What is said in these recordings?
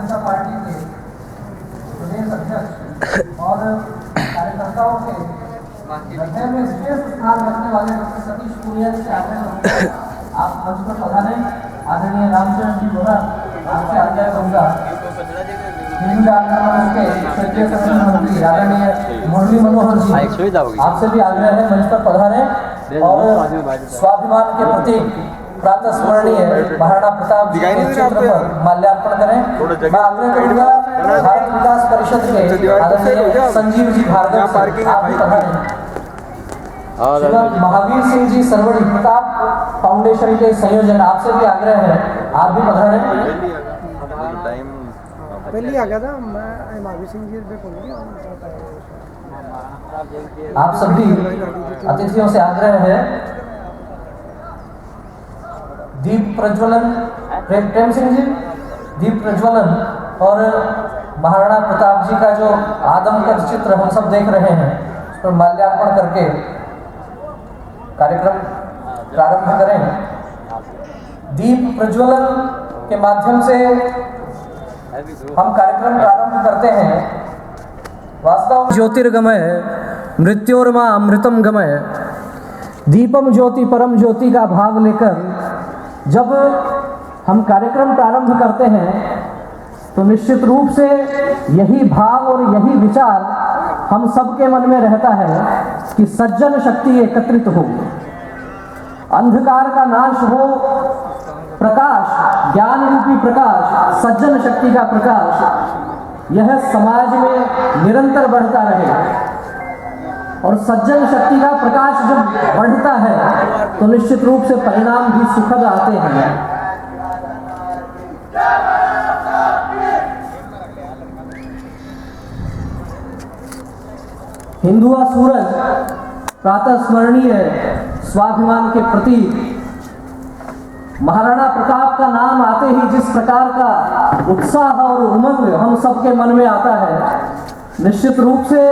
जनता party के प्रदेश अध्यक्ष और कार्यकर्ताओं के हृदय में विशेष स्थान रखने वाले डॉक्टर सतीश पूनिया जी से आग्रह करूंगा आप मंच पर पधारें। आदरणीय रामचरण जी बोरा आपसे आग्रह करूंगा। हिंदू आंदोलन के क्षेत्रीय संगठन मंत्री आदरणीय मुरली मनोहर जी आपसे भी आग्रह है मंच पर पधारें और स्वाभिमान के प्रतीक प्रातः स्मरणीय महाराणा प्रताप जी के चित्र पर माल्यार्पण करें। मैं आग्रह करूंगा भारत विकास परिषद के आदरणीय संजीव जी भार्गव से आप भी पधारें। श्रीमद महावीर सिंह जी सरवड़ी प्रताप फाउंडेशन के संयोजन आपसे भी आग्रह है आप भी पधारें। पहले आ गया था मैं महावीर सिंह जी पे बोलूंगा। आप सभी अतिथियों से आग्रह है दीप प्रज्वलन प्रेम सिंह जी दीप प्रज्वलन और महाराणा प्रताप जी का जो आदमकद चित्र हम सब देख रहे हैं उस पर माल्यार्पण करके कार्यक्रम प्रारंभ करें। दीप प्रज्वलन के माध्यम से हम कार्यक्रम प्रारंभ करते हैं। वास्तव ज्योतिर्गमय मृत्योर्मा अमृतम गमय दीपम ज्योति परम ज्योति का भाव लेकर जब हम कार्यक्रम प्रारंभ करते हैं तो निश्चित रूप से यही भाव और यही विचार हम सबके मन में रहता है कि सज्जन शक्ति एकत्रित हो, अंधकार का नाश हो, प्रकाश ज्ञान रूपी प्रकाश सज्जन शक्ति का प्रकाश यह समाज में निरंतर बढ़ता रहे। और सज्जन शक्ति का प्रकाश जब बढ़ता है तो निश्चित रूप से परिणाम भी सुखद आते हैं। हिंदुआ सूरज प्रातः स्मरणीय स्वाभिमान के प्रतीक महाराणा प्रताप का नाम आते ही जिस प्रकार का उत्साह और उमंग हम सबके मन में आता है निश्चित रूप से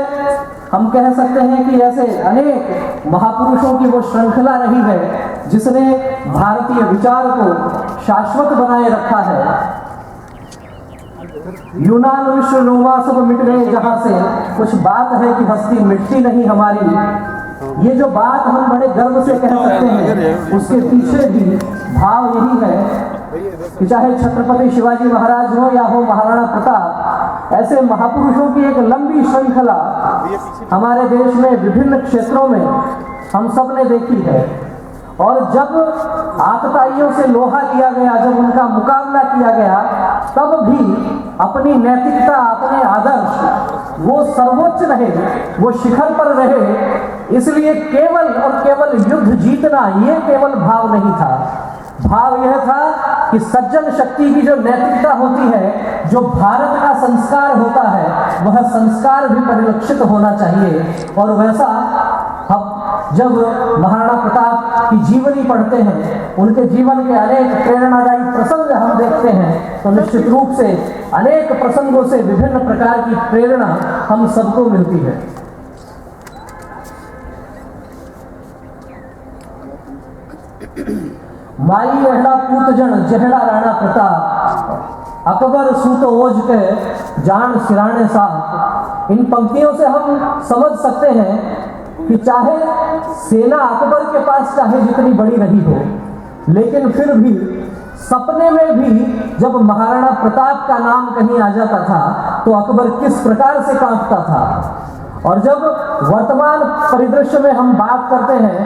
हम कह सकते हैं कि ऐसे अनेक महापुरुषों की वो श्रृंखला रही है जिसने भारतीय विचार को शाश्वत बनाए रखा है। यूनान विश्व रोमा सब मिट गए जहां से कुछ बात है कि हस्ती मिटती नहीं हमारी। ये जो बात हम बड़े गर्व से कह सकते हैं उसके पीछे भी भाव यही है कि चाहे छत्रपति शिवाजी महाराज हो या हो महाराणा प्रताप, ऐसे महापुरुषों की एक लंबी श्रृंखला हमारे देश में विभिन्न क्षेत्रों में हम सब ने देखी है। और जब आतताइयों से लोहा लिया गया, जब उनका मुकाबला किया गया, तब भी अपनी नैतिकता, अपने आदर्श वो सर्वोच्च रहे, वो शिखर पर रहे। इसलिए केवल और केवल युद्ध जीतना ये केवल भाव नहीं था। भाव यह था कि सज्जन शक्ति की जो नैतिकता होती है, जो भारत का संस्कार होता है, वह संस्कार भी परिलक्षित होना चाहिए। और वैसा हम जब महाराणा प्रताप की जीवनी पढ़ते हैं, उनके जीवन के अनेक प्रेरणादायी प्रसंग हम देखते हैं तो निश्चित रूप से अनेक प्रसंगों से विभिन्न प्रकार की प्रेरणा हम सबको मिलती है। माई एहड़ा पूत जन जहड़ा राणा प्रताप अकबर सूत ओज के जान सिराने साथ। इन पंक्तियों से हम समझ सकते हैं कि चाहे सेना अकबर के पास चाहे जितनी बड़ी रही हो, लेकिन फिर भी सपने में भी जब महाराणा प्रताप का नाम कहीं आ जाता था तो अकबर किस प्रकार से कांपता था। और जब वर्तमान परिदृश्य में हम बात करते हैं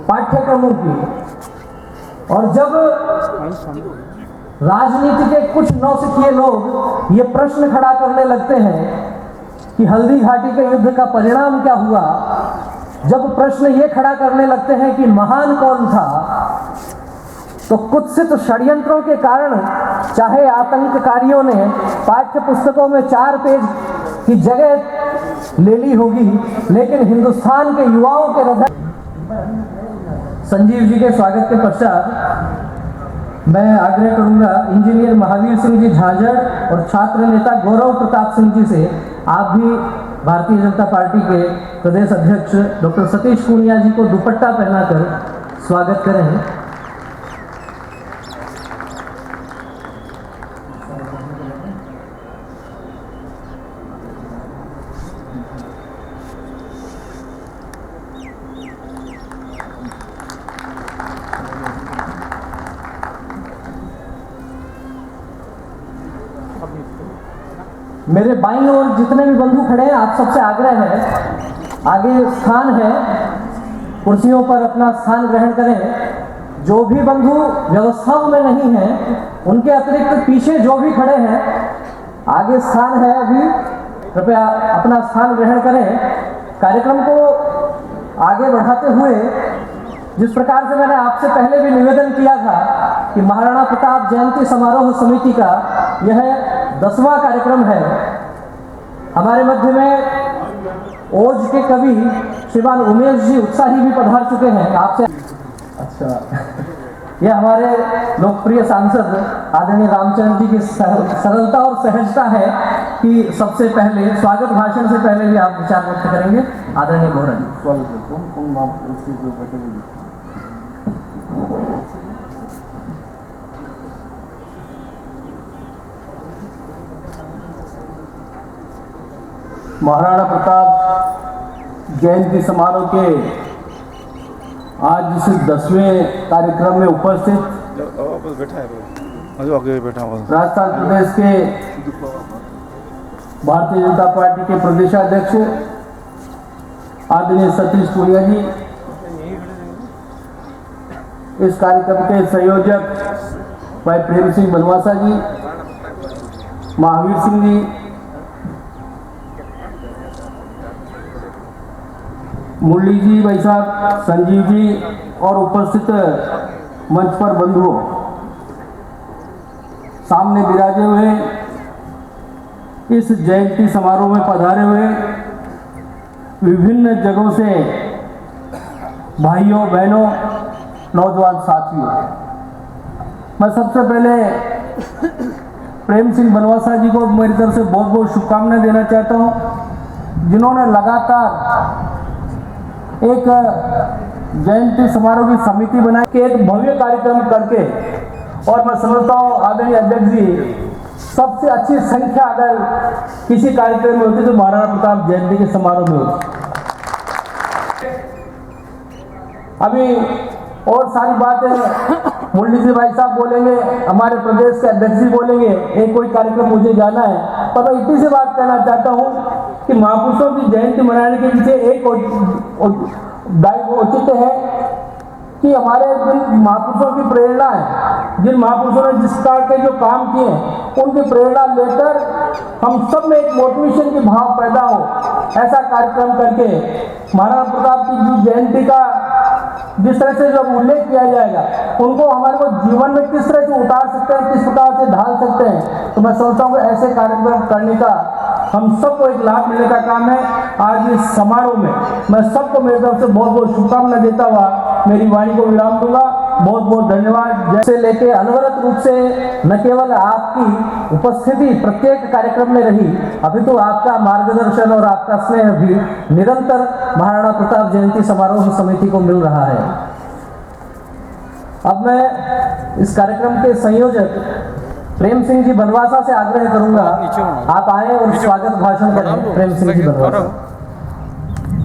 पाठ्यक्रमों की, और जब राजनीति के कुछ नौसिखिए लोग ये प्रश्न खड़ा करने लगते हैं कि हल्दी घाटी के युद्ध का परिणाम क्या हुआ, जब प्रश्न ये खड़ा करने लगते हैं कि महान कौन था, तो कुत्सित षड्यंत्रों के कारण चाहे आतंककारियों ने पाठ्य पुस्तकों में 4 पेज की जगह ले ली होगी, लेकिन हिंदुस्तान के युवाओं के हृदय। संजीव जी के स्वागत के पश्चात मैं आग्रह करूंगा इंजीनियर महावीर सिंह जी झांझड़ और छात्र नेता गौरव प्रताप सिंह जी से आप भी भारतीय जनता पार्टी के प्रदेश अध्यक्ष डॉक्टर सतीश पूनिया जी को दुपट्टा पहनाकर स्वागत करें। मेरे बाईं ओर जितने भी बंधु खड़े हैं, आप सबसे आग्रह है, आगे स्थान है, कुर्सियों पर अपना स्थान ग्रहण करें। जो भी बंधु व्यवस्थाओं में नहीं हैं, उनके अतिरिक्त पीछे जो भी खड़े हैं, आगे स्थान है, अभी कृपया अपना स्थान ग्रहण करें। कार्यक्रम को आगे बढ़ाते हुए जिस प्रकार से मैंने आपसे पहले भी निवेदन किया था कि महाराणा प्रताप जयंती समारोह समिति का यह 10वां कार्यक्रम है। हमारे मध्य में ओज के कवि श्रीमान उमेश जी उत्साही भी पधार चुके हैं। आपसे अच्छा यह हमारे लोकप्रिय सांसद आदरणीय रामचंद्र जी की सरलता और सहजता है कि सबसे पहले स्वागत भाषण से पहले भी आप विचार व्यक्त करेंगे। आदरणीय मोहन महाराणा प्रताप जयंती समारोह के आज इस 10वें कार्यक्रम में उपस्थित राजस्थान प्रदेश के भारतीय जनता पार्टी के प्रदेशाध्यक्ष आदरणीय सतीश पुनिया जी, इस कार्यक्रम के संयोजक भाई प्रेम सिंह बनवासा जी, महावीर सिंह जी, मुरली जी, भाई साहब संजीव जी और उपस्थित मंच पर बंधुओं, सामने विराजे हुए इस जयंती समारोह में पधारे हुए विभिन्न जगहों से भाइयों बहनों नौजवान साथियों, मैं सबसे पहले प्रेम सिंह बनवासा जी को मेरी तरफ से बहुत बहुत शुभकामनाएं देना चाहता हूं, जिन्होंने लगातार एक जयंती समारोह की समिति बनाई के एक भव्य कार्यक्रम करके, और मैं समझता हूँ आदरणीय अध्यक्ष जी, सबसे अच्छी संख्या अगर किसी कार्यक्रम में होती तो महाराणा प्रताप जयंती के समारोह में होती। अभी और सारी बातें मुरली जी भाई साहब बोलेंगे, हमारे प्रदेश के अध्यक्ष जी बोलेंगे, एक कोई कार्यक्रम मुझे जाना है, पर मैं इतनी सी बात कहना चाहता हूँ कि महापुरुषों की जयंती मनाने के पीछे एक औचित्य है कि हमारे जिन महापुरुषों की प्रेरणा है, जिन महापुरुषों ने जिस प्रकार के जो काम किए उनकी प्रेरणा लेकर हम सब में एक मोटिवेशन की भाव पैदा हो, ऐसा कार्यक्रम करके महाराणा प्रताप की जयंती का जिस तरह से जब उल्लेख किया जाएगा, उनको हमारे को जीवन में किस तरह से उतार सकते हैं, किस प्रकार से ढाल सकते हैं, तो मैं सोचता हूँ कि ऐसे कार्यक्रम करने का हम सबको एक लाभ मिलने का काम है। आज इस समारोह में मैं सबको मेरी तरफ से बहुत बहुत शुभकामनाएं देता हुआ मेरी वाणी को विराम दूंगा। बहुत बहुत धन्यवाद। जैसे लेके अनवरत रूप से न केवल आपकी उपस्थिति प्रत्येक कार्यक्रम में रही, अभी तो आपका मार्गदर्शन और आपका स्नेह भी निरंतर महाराणा प्रताप जयंती समारोह समिति को मिल रहा है। अब मैं इस कार्यक्रम के संयोजक प्रेम सिंह जी बनवासा से आग्रह करूंगा, आप आए और स्वागत भाषण करें। प्रेम सिंह जी बनवासा,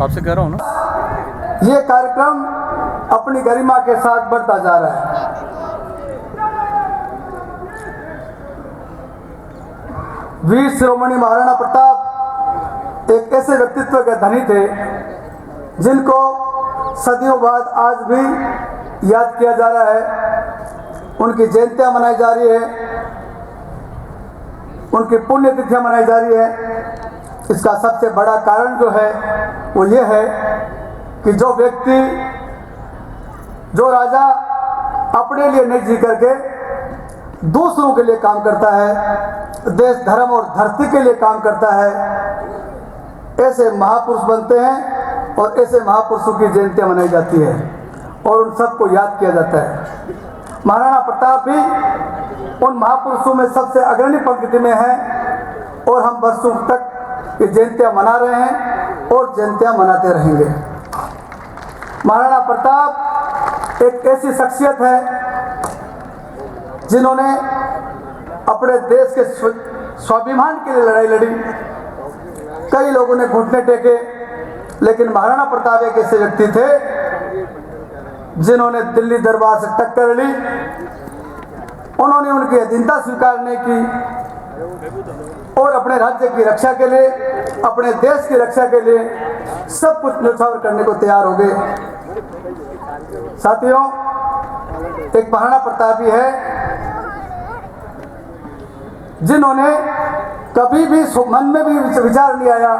आपसे कह रहा हूँ ना, ये कार्यक्रम अपनी गरिमा के साथ बढ़ता जा रहा है। वीर शिरोमणि महाराणा प्रताप एक ऐसे व्यक्तित्व के धनी थे जिनको सदियों बाद आज भी याद किया जा रहा है। उनकी जयंतियां मनाई जा रही है, उनकी पुण्यतिथियां मनाई जा रही है। इसका सबसे बड़ा कारण जो है वो ये है कि जो व्यक्ति, जो राजा अपने लिए नहीं जी करके दूसरों के लिए काम करता है, देश धर्म और धरती के लिए काम करता है, ऐसे महापुरुष बनते हैं और ऐसे महापुरुषों की जयंतियां मनाई जाती है और उन सबको याद किया जाता है। महाराणा प्रताप भी उन महापुरुषों में सबसे अग्रणी पंक्ति में है और हम वर्षों तक ये जयंतियां मना रहे हैं और जयंतियां मनाते रहेंगे। महाराणा प्रताप एक ऐसी शख्सियत है जिन्होंने अपने देश के स्वाभिमान के लिए लड़ाई लड़ी। कई लोगों ने घुटने टेके, लेकिन महाराणा प्रताप एक ऐसे व्यक्ति थे जिन्होंने दिल्ली दरबार से टक्कर ली। उन्होंने उनकी अधीनता स्वीकार नहीं की, और अपने राज्य की रक्षा के लिए, अपने देश की रक्षा के लिए सब कुछ न्यौछावर करने को तैयार हो गए। साथियों, एक महाराणा प्रताप ही है जिन्होंने कभी भी मन में भी विचार नहीं आया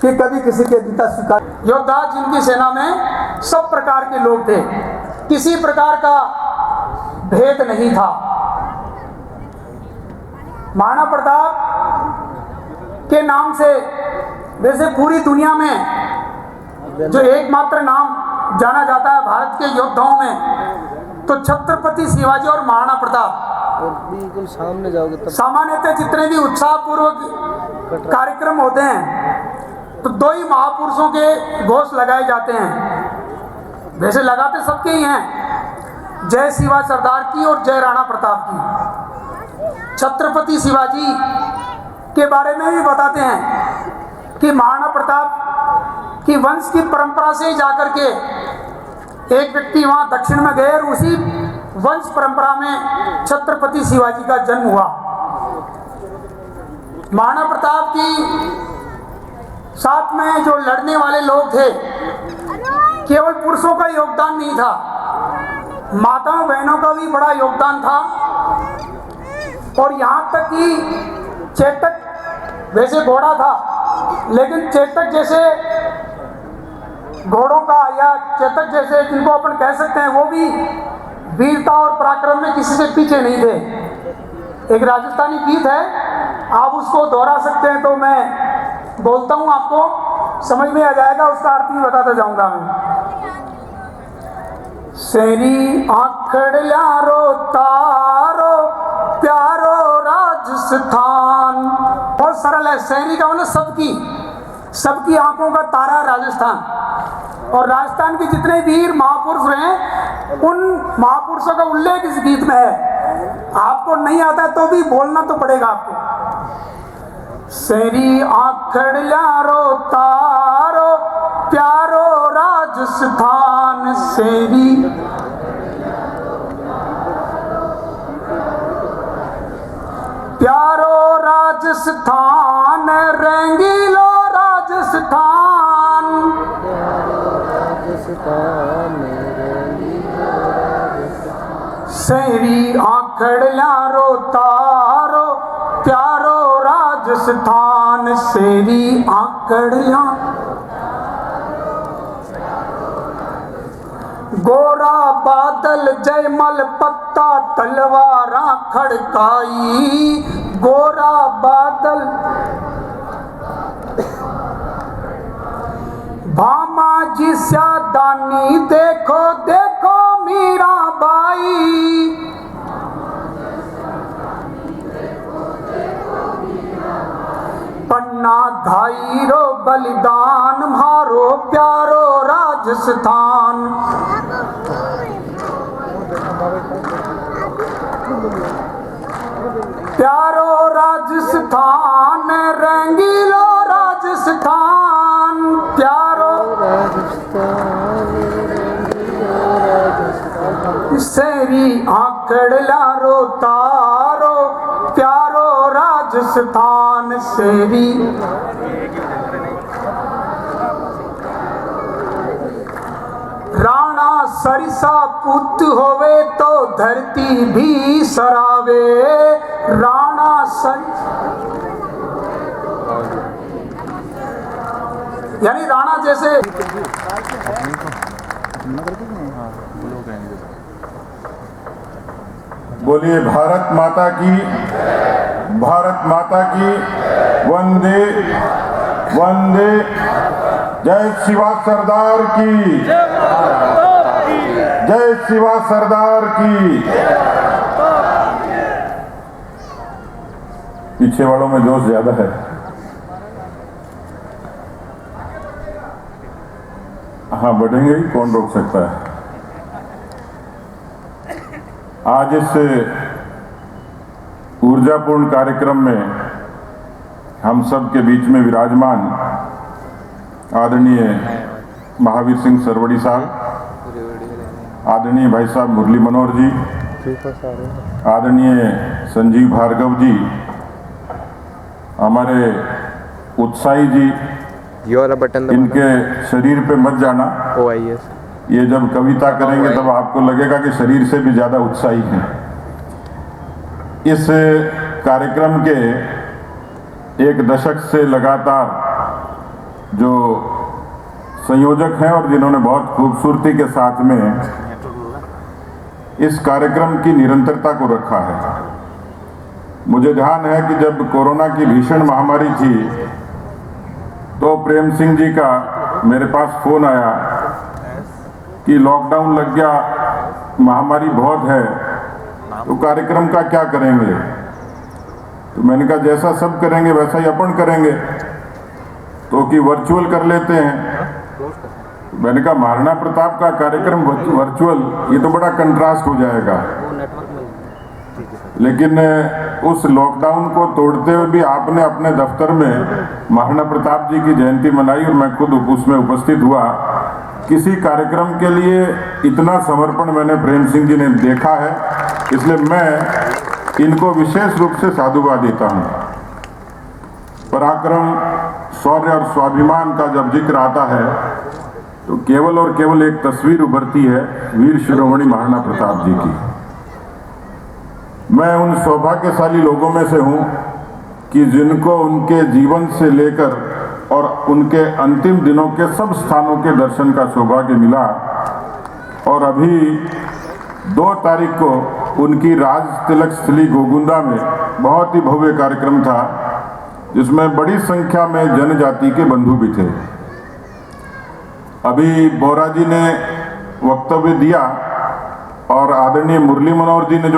कि कभी किसी के नेता स्वीकार। योद्धा जिनकी सेना में सब प्रकार के लोग थे, किसी प्रकार का भेद नहीं था। महाराणा प्रताप के नाम से वैसे पूरी दुनिया में जो एकमात्र नाम जाना जाता है भारत के योद्धाओं में, तो छत्रपति शिवाजी और महाराणा प्रताप। बिल्कुल सामने जाओगे तब सामान्यतः जितने भी उत्साहपूर्वक कार्यक्रम होते हैं तो दो ही महापुरुषों के घोष लगाए जाते हैं। वैसे लगाते सबके ही हैं, जय शिवा सरदार की और जय राणा प्रताप की। छत्रपति शिवाजी के बारे में भी बताते हैं कि महाराणा प्रताप की वंश की परंपरा से जाकर के एक व्यक्ति वहां दक्षिण में गए और उसी वंश परंपरा में छत्रपति शिवाजी का जन्म हुआ। महाराणा प्रताप की साथ में जो लड़ने वाले लोग थे, केवल पुरुषों का योगदान नहीं था, माताओं बहनों का भी बड़ा योगदान था। और यहाँ तक कि चेतक वैसे घोड़ा था, लेकिन चेतक जैसे घोड़ों का या चेतक जैसे जिनको अपन कह सकते हैं, वो भी वीरता और पराक्रम में किसी से पीछे नहीं थे। एक राजस्थानी गीत है, आप उसको दोहरा सकते हैं तो मैं बोलता हूँ, आपको समझ में आ जाएगा, उसका अर्थ भी बताता जाऊंगा मैं। सेरी आखड़ यारो तारो प्यारो राजस्थान। बहुत सरल है। शहरी का मतलब सबकी, सबकी आंखों का तारा राजस्थान। और राजस्थान के जितने वीर महापुरुष रहे, उन महापुरुषों का उल्लेख इस गीत में है। आपको नहीं आता तो भी बोलना तो पड़ेगा आपको। सेरी आखड़ यारो तारो प्यारो राजस्थान, सेरी प्यारो राजस्थान, रंगीलो राजस्थान, सेरी आखड़ यारो तारो प्यारो राजस्थान, सेरी आखड़ यारो। गोरा बादल जयमल पत्ता तलवारा खड़काई, गोरा बादल भामा जी स्यादानी, देखो देखो मीराबाई, पन्ना धाई रो बलिदान, मारो प्यारो राजस्थान। प्यारो राजस्थान, रंगीलो राजस्थान, प्यारो सेरी आखड़ यारो तारो प्यारो राजस्थान, सेरी राणा सरिसा पुत होवे तो धरती भी सरावे, राणा यानी राणा जैसे। बोलिए भारत माता की, भारत माता की, वंदे वंदे। जय शिवा सरदार की, जय शिवा सरदार की। पीछे वालों में जोश ज्यादा है। हाँ, बढ़ेंगे ही, कौन रोक सकता है। आज इस ऊर्जापूर्ण कार्यक्रम में हम सब के बीच में विराजमान आदरणीय महावीर सिंह सरवड़ी साहब, आदरणीय भाई साहब मुरली मनोहर जी, आदरणीय संजीव भार्गव जी, हमारे उत्साही जी, ये वाला बटन इनके शरीर पे मत जाना। OIS ये जब कविता करेंगे तब आपको लगेगा कि शरीर से भी ज़्यादा उत्साही हैं। इस कार्यक्रम के एक दशक से लगातार जो संयोजक हैं और जिन्होंने बहुत खूबसूरती के साथ में इस कार्यक्रम की निरंतरता को रखा है। मुझे ध्यान है कि जब कोरोना की भीषण महामारी थी तो प्रेम सिंह जी का मेरे पास फोन आया कि लॉकडाउन लग गया, महामारी बहुत है, तो कार्यक्रम का क्या करेंगे। तो मैंने कहा जैसा सब करेंगे वैसा ही अपन करेंगे, तो कि वर्चुअल कर लेते हैं। मैंने कहा महाराणा प्रताप का कार्यक्रम वर्चुअल, ये तो बड़ा कंट्रास्ट हो जाएगा। लेकिन उस लॉकडाउन को तोड़ते हुए भी आपने अपने दफ्तर में महाराणा प्रताप जी की जयंती मनाई और मैं खुद उसमें उपस्थित हुआ। किसी कार्यक्रम के लिए इतना समर्पण मैंने प्रेम सिंह जी ने देखा है, इसलिए मैं इनको विशेष रूप से साधुवाद देता हूँ। पराक्रम, शौर्य और स्वाभिमान का जब जिक्र आता है तो केवल और केवल एक तस्वीर उभरती है वीर शिरोमणि महाराणा प्रताप जी की। मैं उन सौभाग्यशाली लोगों में से हूं कि जिनको उनके जीवन से लेकर और उनके अंतिम दिनों के सब स्थानों के दर्शन का सौभाग्य मिला। और अभी 2 तारीख को उनकी राज तिलक स्थली गोगुंदा में बहुत ही भव्य कार्यक्रम था, जिसमें बड़ी संख्या में जनजाति के बंधु भी थे। अभी बोरा जी ने वक्तव्य दिया और आदरणीय मुरली मनोहर जी ने जो